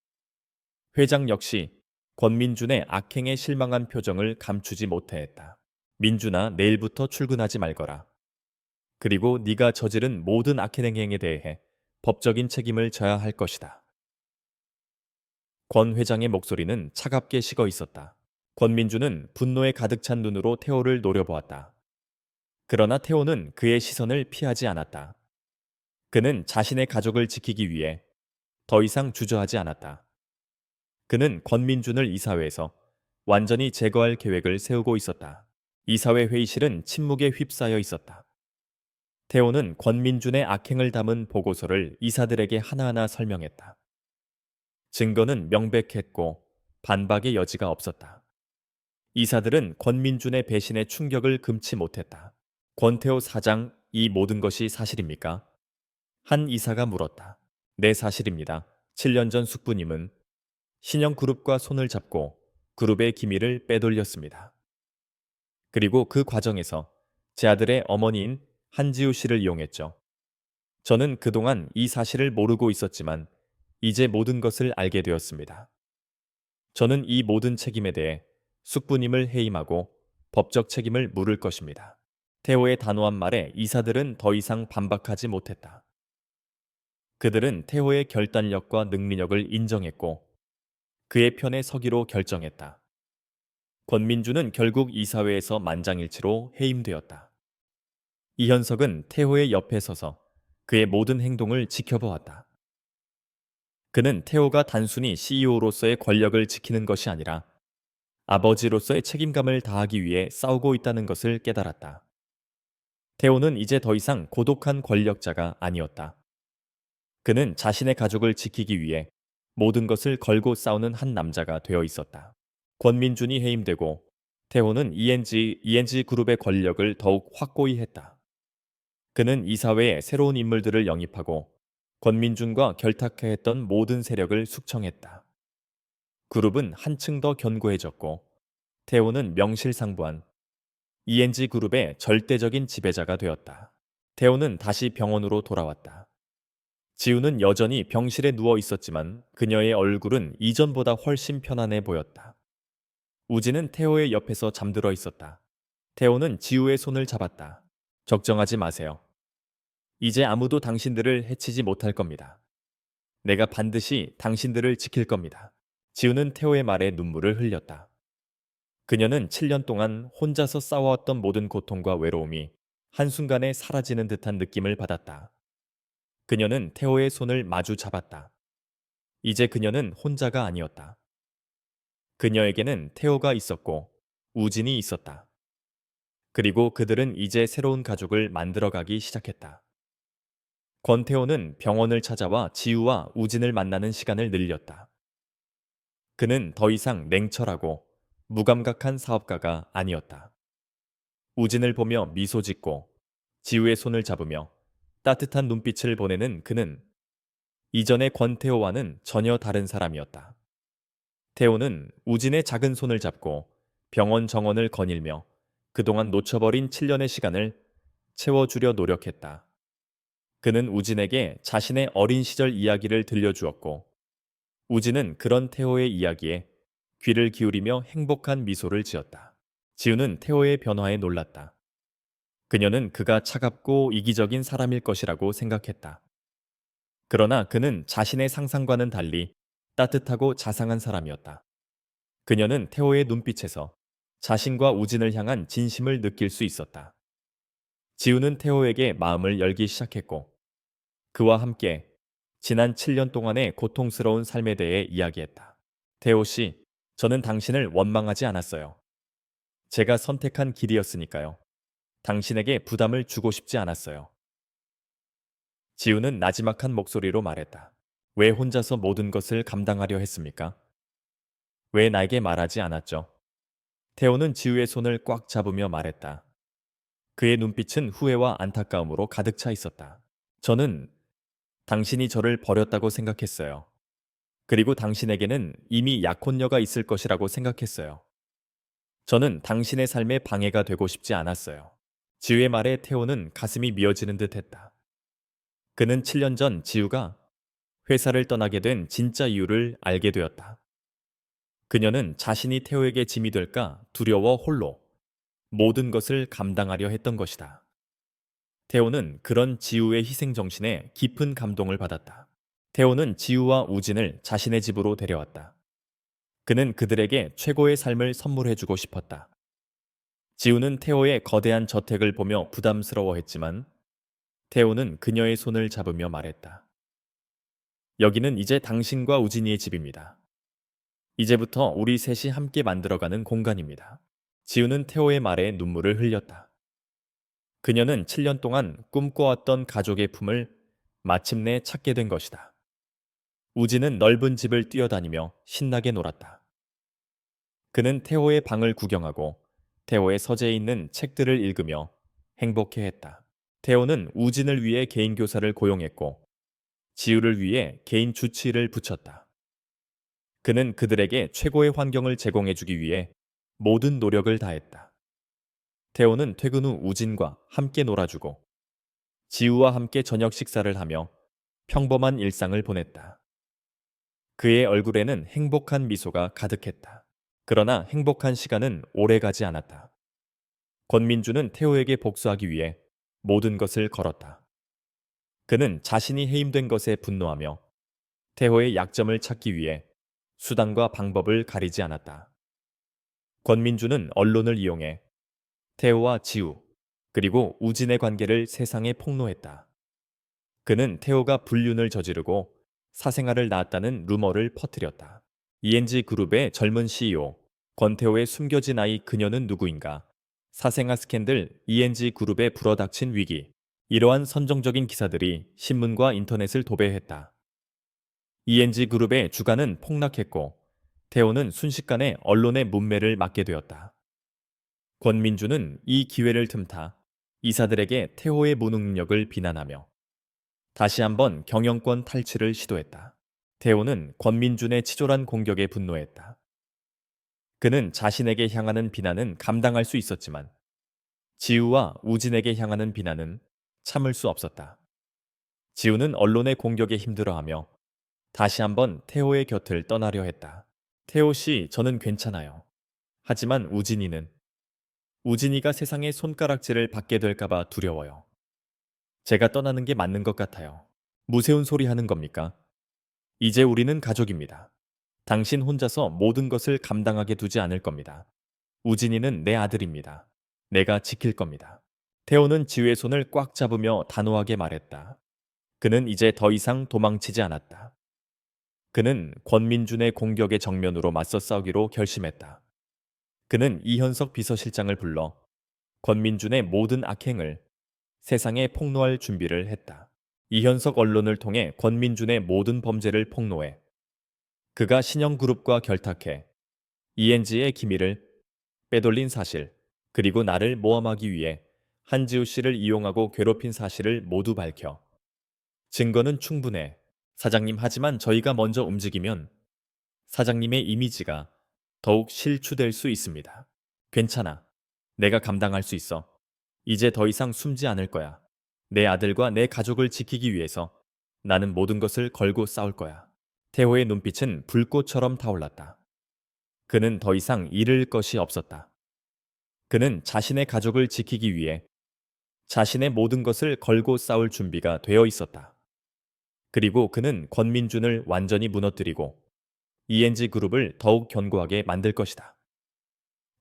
회장 역시 권민준의 악행에 실망한 표정을 감추지 못했다. 민준아, 내일부터 출근하지 말거라. 그리고 네가 저지른 모든 악행 행위에 대해 법적인 책임을 져야 할 것이다. 권 회장의 목소리는 차갑게 식어 있었다. 권민주는 분노에 가득 찬 눈으로 태호를 노려보았다. 그러나 태호는 그의 시선을 피하지 않았다. 그는 자신의 가족을 지키기 위해 더 이상 주저하지 않았다. 그는 권민준을 이사회에서 완전히 제거할 계획을 세우고 있었다. 이사회 회의실은 침묵에 휩싸여 있었다. 태호는 권민준의 악행을 담은 보고서를 이사들에게 하나하나 설명했다. 증거는 명백했고 반박의 여지가 없었다. 이사들은 권민준의 배신에 충격을 금치 못했다. 권태호 사장, 이 모든 것이 사실입니까? 한 이사가 물었다. 네, 사실입니다. 7년 전 숙부님은 신영그룹과 손을 잡고 그룹의 기밀을 빼돌렸습니다. 그리고 그 과정에서 제 아들의 어머니인 한지우 씨를 이용했죠. 저는 그동안 이 사실을 모르고 있었지만 이제 모든 것을 알게 되었습니다. 저는 이 모든 책임에 대해 숙부님을 해임하고 법적 책임을 물을 것입니다. 태호의 단호한 말에 이사들은 더 이상 반박하지 못했다. 그들은 태호의 결단력과 능리력을 인정했고 그의 편에 서기로 결정했다. 권민주는 결국 이사회에서 만장일치로 해임되었다. 이현석은 태호의 옆에 서서 그의 모든 행동을 지켜보았다. 그는 태호가 단순히 CEO로서의 권력을 지키는 것이 아니라 아버지로서의 책임감을 다하기 위해 싸우고 있다는 것을 깨달았다. 태호는 이제 더 이상 고독한 권력자가 아니었다. 그는 자신의 가족을 지키기 위해 모든 것을 걸고 싸우는 한 남자가 되어 있었다. 권민준이 해임되고 태호는 ENG 그룹의 권력을 더욱 확고히 했다. 그는 이사회에 새로운 인물들을 영입하고 권민준과 결탁해 했던 모든 세력을 숙청했다. 그룹은 한층 더 견고해졌고 태호는 명실상부한 ENG 그룹의 절대적인 지배자가 되었다. 태호는 다시 병원으로 돌아왔다. 지우는 여전히 병실에 누워 있었지만 그녀의 얼굴은 이전보다 훨씬 편안해 보였다. 우진은 태호의 옆에서 잠들어 있었다. 태호는 지우의 손을 잡았다. 걱정하지 마세요. 이제 아무도 당신들을 해치지 못할 겁니다. 내가 반드시 당신들을 지킬 겁니다. 지우는 태호의 말에 눈물을 흘렸다. 그녀는 7년 동안 혼자서 싸워왔던 모든 고통과 외로움이 한순간에 사라지는 듯한 느낌을 받았다. 그녀는 태호의 손을 마주 잡았다. 이제 그녀는 혼자가 아니었다. 그녀에게는 태호가 있었고 우진이 있었다. 그리고 그들은 이제 새로운 가족을 만들어가기 시작했다. 권태호는 병원을 찾아와 지우와 우진을 만나는 시간을 늘렸다. 그는 더 이상 냉철하고 무감각한 사업가가 아니었다. 우진을 보며 미소 짓고 지우의 손을 잡으며 따뜻한 눈빛을 보내는 그는 이전의 권태호와는 전혀 다른 사람이었다. 태호는 우진의 작은 손을 잡고 병원 정원을 거닐며 그동안 놓쳐버린 7년의 시간을 채워주려 노력했다. 그는 우진에게 자신의 어린 시절 이야기를 들려주었고 우진은 그런 태호의 이야기에 귀를 기울이며 행복한 미소를 지었다. 지우는 태호의 변화에 놀랐다. 그녀는 그가 차갑고 이기적인 사람일 것이라고 생각했다. 그러나 그는 자신의 상상과는 달리 따뜻하고 자상한 사람이었다. 그녀는 태호의 눈빛에서 자신과 우진을 향한 진심을 느낄 수 있었다. 지우는 태호에게 마음을 열기 시작했고 그와 함께 지난 7년 동안의 고통스러운 삶에 대해 이야기했다. 태호 씨, 저는 당신을 원망하지 않았어요. 제가 선택한 길이었으니까요. 당신에게 부담을 주고 싶지 않았어요. 지우는 나지막한 목소리로 말했다. 왜 혼자서 모든 것을 감당하려 했습니까? 왜 나에게 말하지 않았죠? 태호는 지우의 손을 꽉 잡으며 말했다. 그의 눈빛은 후회와 안타까움으로 가득 차 있었다. 저는 당신이 저를 버렸다고 생각했어요. 그리고 당신에게는 이미 약혼녀가 있을 것이라고 생각했어요. 저는 당신의 삶에 방해가 되고 싶지 않았어요. 지우의 말에 태호는 가슴이 미어지는 듯 했다. 그는 7년 전 지우가 회사를 떠나게 된 진짜 이유를 알게 되었다. 그녀는 자신이 태호에게 짐이 될까 두려워 홀로 모든 것을 감당하려 했던 것이다. 태호는 그런 지우의 희생 정신에 깊은 감동을 받았다. 태호는 지우와 우진을 자신의 집으로 데려왔다. 그는 그들에게 최고의 삶을 선물해주고 싶었다. 지우는 태호의 거대한 저택을 보며 부담스러워했지만 태호는 그녀의 손을 잡으며 말했다. 여기는 이제 당신과 우진이의 집입니다. 이제부터 우리 셋이 함께 만들어가는 공간입니다. 지우는 태호의 말에 눈물을 흘렸다. 그녀는 7년 동안 꿈꿔왔던 가족의 품을 마침내 찾게 된 것이다. 우진은 넓은 집을 뛰어다니며 신나게 놀았다. 그는 태호의 방을 구경하고 태호의 서재에 있는 책들을 읽으며 행복해했다. 태호는 우진을 위해 개인 교사를 고용했고 지우를 위해 개인 주치의를 붙였다. 그는 그들에게 최고의 환경을 제공해주기 위해 모든 노력을 다했다. 태호는 퇴근 후 우진과 함께 놀아주고 지우와 함께 저녁 식사를 하며 평범한 일상을 보냈다. 그의 얼굴에는 행복한 미소가 가득했다. 그러나 행복한 시간은 오래가지 않았다. 권민주는 태호에게 복수하기 위해 모든 것을 걸었다. 그는 자신이 해임된 것에 분노하며 태호의 약점을 찾기 위해 수단과 방법을 가리지 않았다. 권민주는 언론을 이용해 태호와 지우, 그리고 우진의 관계를 세상에 폭로했다. 그는 태호가 불륜을 저지르고 사생아를 낳았다는 루머를 퍼뜨렸다. ENG 그룹의 젊은 CEO, 권태호의 숨겨진 아이 그녀는 누구인가? 사생아 스캔들 ENG 그룹에 불어닥친 위기. 이러한 선정적인 기사들이 신문과 인터넷을 도배했다. ENG 그룹의 주가는 폭락했고 태호는 순식간에 언론의 문매를 맞게 되었다. 권민주는 이 기회를 틈타 이사들에게 태호의 무능력을 비난하며 다시 한번 경영권 탈취를 시도했다. 태호는 권민준의 치졸한 공격에 분노했다. 그는 자신에게 향하는 비난은 감당할 수 있었지만 지우와 우진에게 향하는 비난은 참을 수 없었다. 지우는 언론의 공격에 힘들어하며 다시 한번 태호의 곁을 떠나려 했다. 태호 씨, 저는 괜찮아요. 하지만 우진이가 세상의 손가락질을 받게 될까봐 두려워요. 제가 떠나는 게 맞는 것 같아요. 무세운 소리 하는 겁니까? 이제 우리는 가족입니다. 당신 혼자서 모든 것을 감당하게 두지 않을 겁니다. 우진이는 내 아들입니다. 내가 지킬 겁니다. 태호는 지우의 손을 꽉 잡으며 단호하게 말했다. 그는 이제 더 이상 도망치지 않았다. 그는 권민준의 공격에 정면으로 맞서 싸우기로 결심했다. 그는 이현석 비서실장을 불러 권민준의 모든 악행을 세상에 폭로할 준비를 했다. 이현석 언론을 통해 권민준의 모든 범죄를 폭로해 그가 신영그룹과 결탁해 ENG의 기밀을 빼돌린 사실, 그리고 나를 모함하기 위해 한지우 씨를 이용하고 괴롭힌 사실을 모두 밝혀. 증거는 충분해. 사장님, 하지만 저희가 먼저 움직이면 사장님의 이미지가 더욱 실추될 수 있습니다. 괜찮아. 내가 감당할 수 있어. 이제 더 이상 숨지 않을 거야. 내 아들과 내 가족을 지키기 위해서 나는 모든 것을 걸고 싸울 거야. 태호의 눈빛은 불꽃처럼 타올랐다. 그는 더 이상 잃을 것이 없었다. 그는 자신의 가족을 지키기 위해 자신의 모든 것을 걸고 싸울 준비가 되어 있었다. 그리고 그는 권민준을 완전히 무너뜨리고 ENG 그룹을 더욱 견고하게 만들 것이다.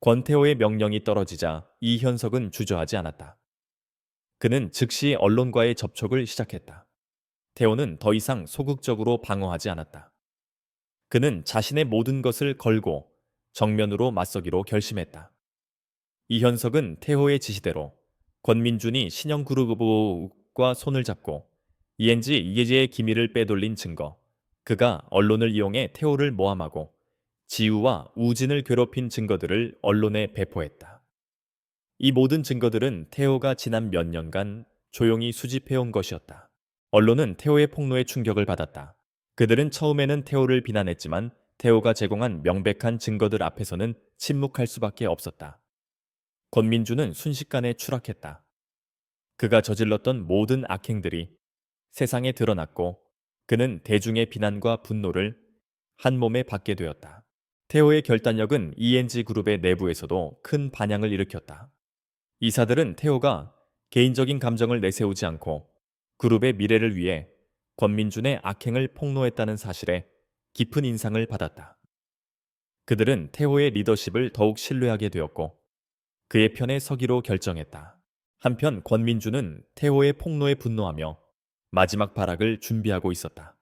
권태호의 명령이 떨어지자 이현석은 주저하지 않았다. 그는 즉시 언론과의 접촉을 시작했다. 태호는 더 이상 소극적으로 방어하지 않았다. 그는 자신의 모든 것을 걸고 정면으로 맞서기로 결심했다. 이현석은 태호의 지시대로 권민준이 신영그룹과 손을 잡고 ENG 이재의 기밀을 빼돌린 증거, 그가 언론을 이용해 태호를 모함하고 지우와 우진을 괴롭힌 증거들을 언론에 배포했다. 이 모든 증거들은 태호가 지난 몇 년간 조용히 수집해온 것이었다. 언론은 태호의 폭로에 충격을 받았다. 그들은 처음에는 태호를 비난했지만 태호가 제공한 명백한 증거들 앞에서는 침묵할 수밖에 없었다. 권민주는 순식간에 추락했다. 그가 저질렀던 모든 악행들이 세상에 드러났고 그는 대중의 비난과 분노를 한 몸에 받게 되었다. 태호의 결단력은 ENG 그룹의 내부에서도 큰 반향을 일으켰다. 이사들은 태호가 개인적인 감정을 내세우지 않고 그룹의 미래를 위해 권민준의 악행을 폭로했다는 사실에 깊은 인상을 받았다. 그들은 태호의 리더십을 더욱 신뢰하게 되었고 그의 편에 서기로 결정했다. 한편 권민주는 태호의 폭로에 분노하며 마지막 발악을 준비하고 있었다.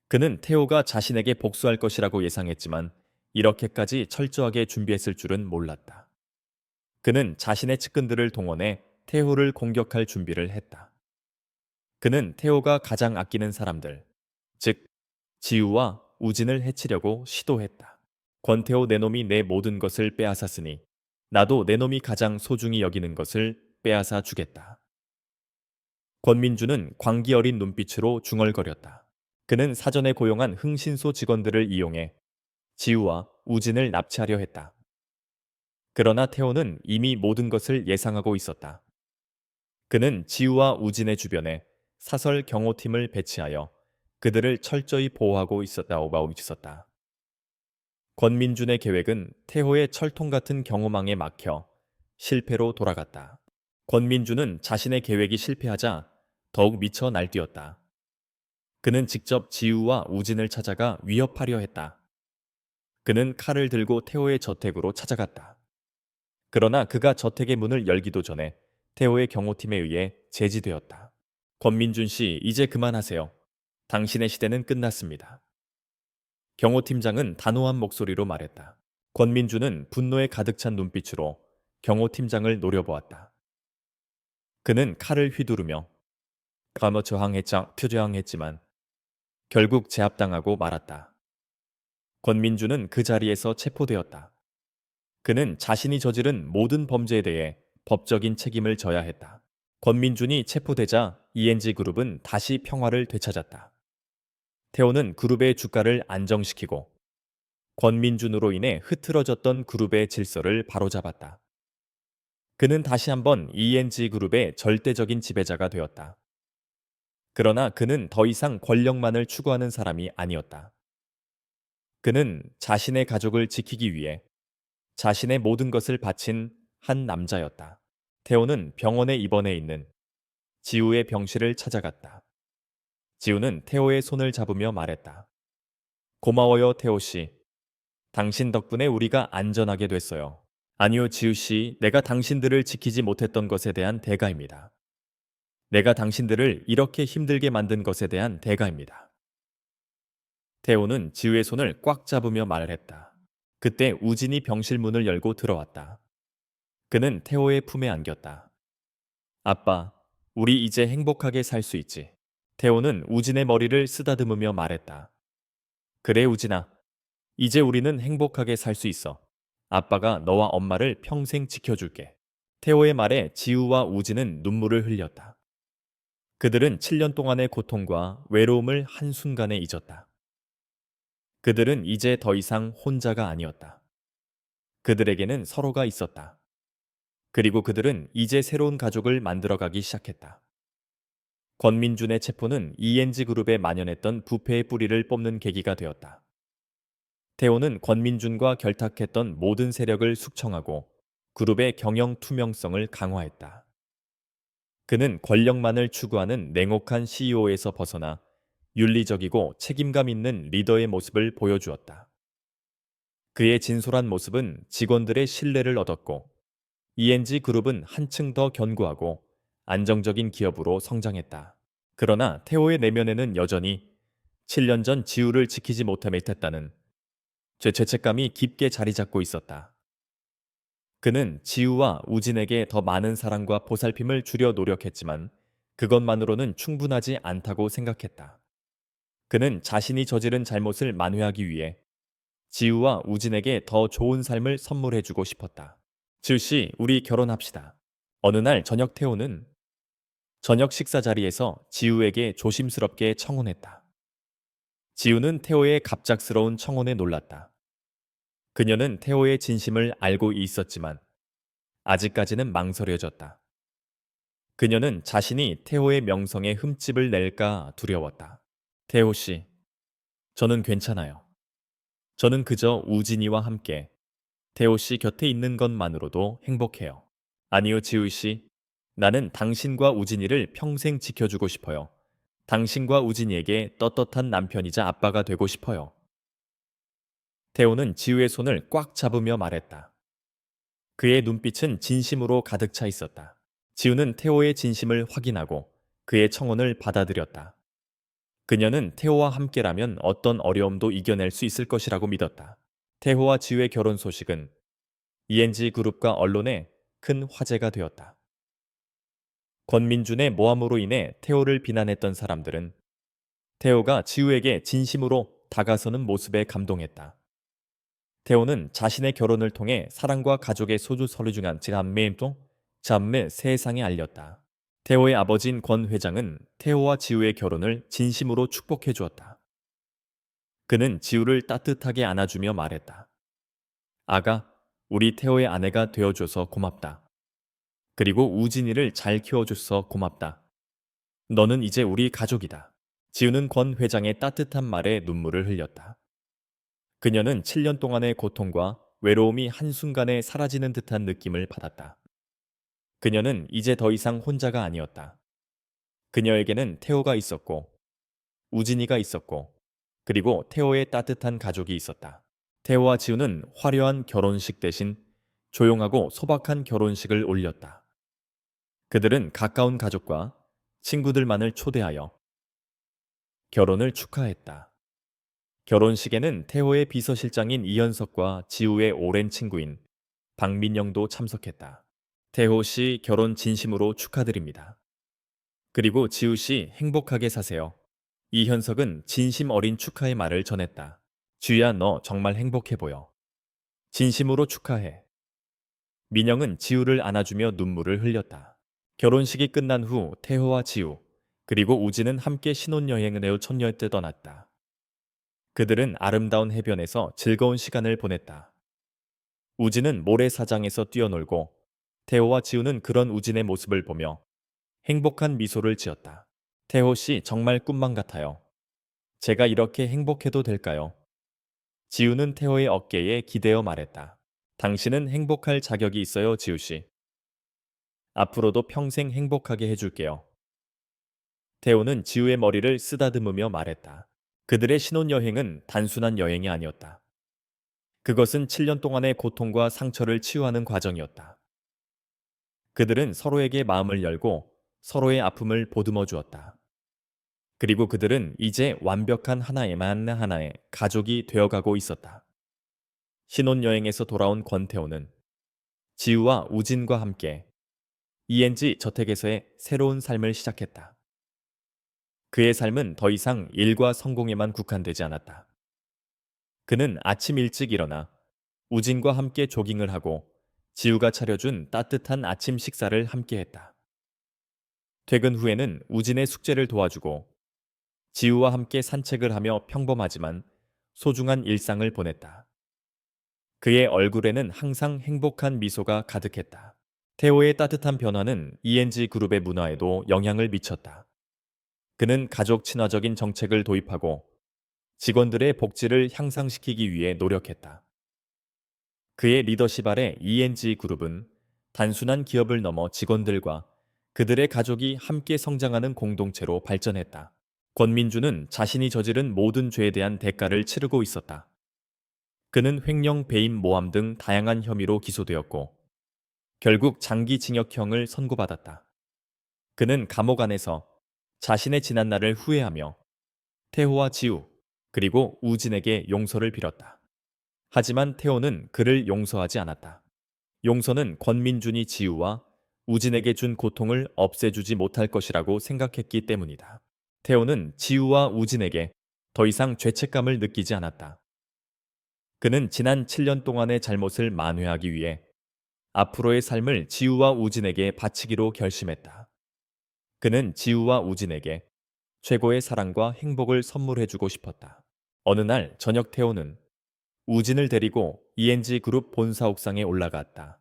그는 태호가 자신에게 복수할 것이라고 예상했지만 이렇게까지 철저하게 준비했을 줄은 몰랐다. 그는 자신의 측근들을 동원해 태호를 공격할 준비를 했다. 그는 태호가 가장 아끼는 사람들, 즉 지우와 우진을 해치려고 시도했다. 권태호 내놈이 내 모든 것을 빼앗았으니 나도 내놈이 가장 소중히 여기는 것을 빼앗아 주겠다. 권민주는 광기 어린 눈빛으로 중얼거렸다. 그는 사전에 고용한 흥신소 직원들을 이용해 지우와 우진을 납치하려 했다. 그러나 태호는 이미 모든 것을 예상하고 있었다. 그는 지우와 우진의 주변에 사설 경호팀을 배치하여 그들을 철저히 보호하고 있었다. 권민준의 계획은 태호의 철통 같은 경호망에 막혀 실패로 돌아갔다. 권민준은 자신의 계획이 실패하자 더욱 미쳐 날뛰었다. 그는 직접 지우와 우진을 찾아가 위협하려 했다. 그는 칼을 들고 태호의 저택으로 찾아갔다. 그러나 그가 저택의 문을 열기도 전에 태호의 경호팀에 의해 제지되었다. 권민준 씨, 이제 그만하세요. 당신의 시대는 끝났습니다. 경호팀장은 단호한 목소리로 말했다. 권민준은 분노에 가득 찬 눈빛으로 경호팀장을 노려보았다. 그는 칼을 휘두르며 감어 저항했지만 결국 제압당하고 말았다. 권민준은 그 자리에서 체포되었다. 그는 자신이 저지른 모든 범죄에 대해 법적인 책임을 져야 했다. 권민준이 체포되자 ENG 그룹은 다시 평화를 되찾았다. 태호는 그룹의 주가를 안정시키고 권민준으로 인해 흐트러졌던 그룹의 질서를 바로잡았다. 그는 다시 한번 ENG 그룹의 절대적인 지배자가 되었다. 그러나 그는 더 이상 권력만을 추구하는 사람이 아니었다. 그는 자신의 가족을 지키기 위해 자신의 모든 것을 바친 한 남자였다. 태호는 병원에 입원해 있는 지우의 병실을 찾아갔다. 지우는 태호의 손을 잡으며 말했다. 고마워요, 태호 씨. 당신 덕분에 우리가 안전하게 됐어요. 아니요, 지우 씨. 내가 당신들을 지키지 못했던 것에 대한 대가입니다. 내가 당신들을 이렇게 힘들게 만든 것에 대한 대가입니다. 태호는 지우의 손을 꽉 잡으며 말을 했다. 그때 우진이 병실 문을 열고 들어왔다. 그는 태호의 품에 안겼다. 아빠, 우리 이제 행복하게 살 수 있지. 태호는 우진의 머리를 쓰다듬으며 말했다. 그래, 우진아. 이제 우리는 행복하게 살 수 있어. 아빠가 너와 엄마를 평생 지켜줄게. 태호의 말에 지우와 우진은 눈물을 흘렸다. 그들은 7년 동안의 고통과 외로움을 한순간에 잊었다. 그들은 이제 더 이상 혼자가 아니었다. 그들에게는 서로가 있었다. 그리고 그들은 이제 새로운 가족을 만들어가기 시작했다. 권민준의 체포는 ENG 그룹에 만연했던 부패의 뿌리를 뽑는 계기가 되었다. 태호는 권민준과 결탁했던 모든 세력을 숙청하고 그룹의 경영 투명성을 강화했다. 그는 권력만을 추구하는 냉혹한 CEO에서 벗어나 윤리적이고 책임감 있는 리더의 모습을 보여주었다. 그의 진솔한 모습은 직원들의 신뢰를 얻었고 ENG 그룹은 한층 더 견고하고 안정적인 기업으로 성장했다. 그러나 태호의 내면에는 여전히 7년 전 지우를 지키지 못함에 탔다는 죄책감이 깊게 자리 잡고 있었다. 그는 지우와 우진에게 더 많은 사랑과 보살핌을 주려 노력했지만 그것만으로는 충분하지 않다고 생각했다. 그는 자신이 저지른 잘못을 만회하기 위해 지우와 우진에게 더 좋은 삶을 선물해주고 싶었다. 지우 씨, 우리 결혼합시다. 어느 날 저녁 태호는 저녁 식사 자리에서 지우에게 조심스럽게 청혼했다. 지우는 태호의 갑작스러운 청혼에 놀랐다. 그녀는 태호의 진심을 알고 있었지만 아직까지는 망설여졌다. 그녀는 자신이 태호의 명성에 흠집을 낼까 두려웠다. 태호 씨, 저는 괜찮아요. 저는 그저 우진이와 함께 태호 씨 곁에 있는 것만으로도 행복해요. 아니요, 지우 씨. 나는 당신과 우진이를 평생 지켜주고 싶어요. 당신과 우진이에게 떳떳한 남편이자 아빠가 되고 싶어요. 태호는 지우의 손을 꽉 잡으며 말했다. 그의 눈빛은 진심으로 가득 차 있었다. 지우는 태호의 진심을 확인하고 그의 청혼을 받아들였다. 그녀는 태호와 함께라면 어떤 어려움도 이겨낼 수 있을 것이라고 믿었다. 태호와 지우의 결혼 소식은 ENG 그룹과 언론에 큰 화제가 되었다. 권민준의 모함으로 인해 태호를 비난했던 사람들은 태호가 지우에게 진심으로 다가서는 모습에 감동했다. 태호는 자신의 결혼을 통해 사랑과 가족의 소주 서류중한 잠매 세상에 알렸다. 태호의 아버지인 권 회장은 태호와 지우의 결혼을 진심으로 축복해 주었다. 그는 지우를 따뜻하게 안아주며 말했다. 아가, 우리 태호의 아내가 되어줘서 고맙다. 그리고 우진이를 잘 키워줘서 고맙다. 너는 이제 우리 가족이다. 지우는 권 회장의 따뜻한 말에 눈물을 흘렸다. 그녀는 7년 동안의 고통과 외로움이 한순간에 사라지는 듯한 느낌을 받았다. 그녀는 이제 더 이상 혼자가 아니었다. 그녀에게는 태호가 있었고, 우진이가 있었고, 그리고 태호의 따뜻한 가족이 있었다. 태호와 지우는 화려한 결혼식 대신 조용하고 소박한 결혼식을 올렸다. 그들은 가까운 가족과 친구들만을 초대하여 결혼을 축하했다. 결혼식에는 태호의 비서실장인 이현석과 지우의 오랜 친구인 박민영도 참석했다. 태호 씨 결혼 진심으로 축하드립니다. 그리고 지우 씨 행복하게 사세요. 이현석은 진심 어린 축하의 말을 전했다. 지우야, 너 정말 행복해 보여. 진심으로 축하해. 민영은 지우를 안아주며 눈물을 흘렸다. 결혼식이 끝난 후 태호와 지우, 그리고 우진은 함께 신혼여행을 해오 촌여에 떠났다. 그들은 아름다운 해변에서 즐거운 시간을 보냈다. 우진은 모래사장에서 뛰어놀고 태호와 지우는 그런 우진의 모습을 보며 행복한 미소를 지었다. 태호 씨 정말 꿈만 같아요. 제가 이렇게 행복해도 될까요? 지우는 태호의 어깨에 기대어 말했다. 당신은 행복할 자격이 있어요, 지우 씨. 앞으로도 평생 행복하게 해줄게요. 태호는 지우의 머리를 쓰다듬으며 말했다. 그들의 신혼여행은 단순한 여행이 아니었다. 그것은 7년 동안의 고통과 상처를 치유하는 과정이었다. 그들은 서로에게 마음을 열고 서로의 아픔을 보듬어 주었다. 그리고 그들은 이제 완벽한 하나의 가족이 되어가고 있었다. 신혼여행에서 돌아온 권태호는 지우와 우진과 함께 ENG 저택에서의 새로운 삶을 시작했다. 그의 삶은 더 이상 일과 성공에만 국한되지 않았다. 그는 아침 일찍 일어나 우진과 함께 조깅을 하고 지우가 차려준 따뜻한 아침 식사를 함께 했다. 퇴근 후에는 우진의 숙제를 도와주고 지우와 함께 산책을 하며 평범하지만 소중한 일상을 보냈다. 그의 얼굴에는 항상 행복한 미소가 가득했다. 태호의 따뜻한 변화는 ENG 그룹의 문화에도 영향을 미쳤다. 그는 가족 친화적인 정책을 도입하고 직원들의 복지를 향상시키기 위해 노력했다. 그의 리더십 아래 ENG 그룹은 단순한 기업을 넘어 직원들과 그들의 가족이 함께 성장하는 공동체로 발전했다. 권민주는 자신이 저지른 모든 죄에 대한 대가를 치르고 있었다. 그는 횡령, 배임, 모함 등 다양한 혐의로 기소되었고 결국 장기징역형을 선고받았다. 그는 감옥 안에서 자신의 지난날을 후회하며 태호와 지우 그리고 우진에게 용서를 빌었다. 하지만 태호는 그를 용서하지 않았다. 용서는 권민준이 지우와 우진에게 준 고통을 없애주지 못할 것이라고 생각했기 때문이다. 태호는 지우와 우진에게 더 이상 죄책감을 느끼지 않았다. 그는 지난 7년 동안의 잘못을 만회하기 위해 앞으로의 삶을 지우와 우진에게 바치기로 결심했다. 그는 지우와 우진에게 최고의 사랑과 행복을 선물해주고 싶었다. 어느 날 저녁 태호는 우진을 데리고 ENG 그룹 본사 옥상에 올라갔다.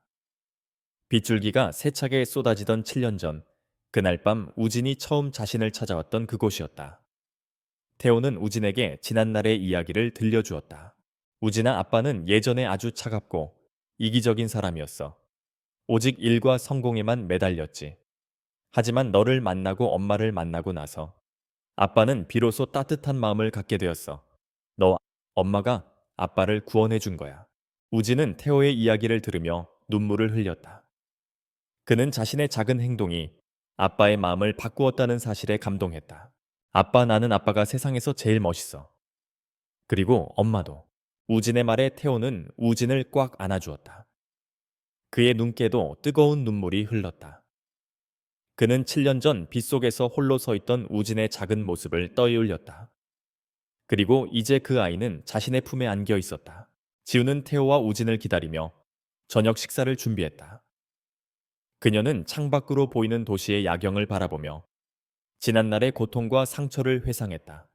빗줄기가 세차게 쏟아지던 7년 전, 그날 밤 우진이 처음 자신을 찾아왔던 그곳이었다. 태호는 우진에게 지난날의 이야기를 들려주었다. 우진아, 아빠는 예전에 아주 차갑고 이기적인 사람이었어. 오직 일과 성공에만 매달렸지. 하지만 너를 만나고 엄마를 만나고 나서 아빠는 비로소 따뜻한 마음을 갖게 되었어. 너, 엄마가 아빠를 구원해 준 거야. 우진은 태호의 이야기를 들으며 눈물을 흘렸다. 그는 자신의 작은 행동이 아빠의 마음을 바꾸었다는 사실에 감동했다. 아빠, 나는 아빠가 세상에서 제일 멋있어. 그리고 엄마도. 우진의 말에 태호는 우진을 꽉 안아주었다. 그의 눈께도 뜨거운 눈물이 흘렀다. 그는 7년 전 빗속에서 홀로 서 있던 우진의 작은 모습을 떠올렸다. 그리고 이제 그 아이는 자신의 품에 안겨 있었다. 지우는 태호와 우진을 기다리며 저녁 식사를 준비했다. 그녀는 창밖으로 보이는 도시의 야경을 바라보며 지난날의 고통과 상처를 회상했다.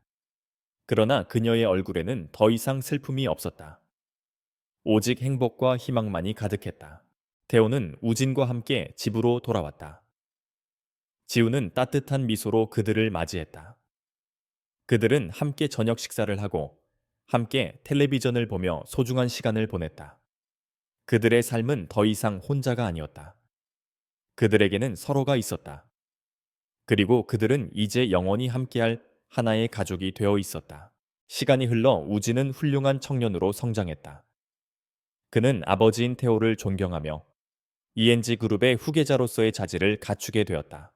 그러나 그녀의 얼굴에는 더 이상 슬픔이 없었다. 오직 행복과 희망만이 가득했다. 태호는 우진과 함께 집으로 돌아왔다. 지우는 따뜻한 미소로 그들을 맞이했다. 그들은 함께 저녁 식사를 하고 함께 텔레비전을 보며 소중한 시간을 보냈다. 그들의 삶은 더 이상 혼자가 아니었다. 그들에게는 서로가 있었다. 그리고 그들은 이제 영원히 함께할 하나의 가족이 되어 있었다. 시간이 흘러 우진은 훌륭한 청년으로 성장했다. 그는 아버지인 테오를 존경하며 ENG 그룹의 후계자로서의 자질을 갖추게 되었다.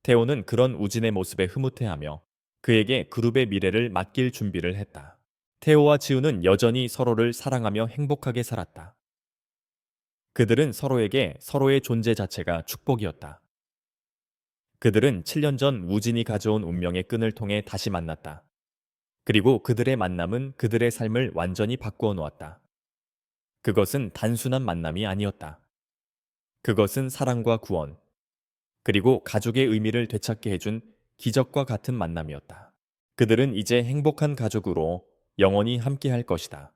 테오는 그런 우진의 모습에 흐뭇해하며 그에게 그룹의 미래를 맡길 준비를 했다. 테오와 지우는 여전히 서로를 사랑하며 행복하게 살았다. 그들은 서로에게 서로의 존재 자체가 축복이었다. 그들은 7년 전 우진이 가져온 운명의 끈을 통해 다시 만났다. 그리고 그들의 만남은 그들의 삶을 완전히 바꾸어 놓았다. 그것은 단순한 만남이 아니었다. 그것은 사랑과 구원, 그리고 가족의 의미를 되찾게 해준 기적과 같은 만남이었다. 그들은 이제 행복한 가족으로 영원히 함께할 것이다.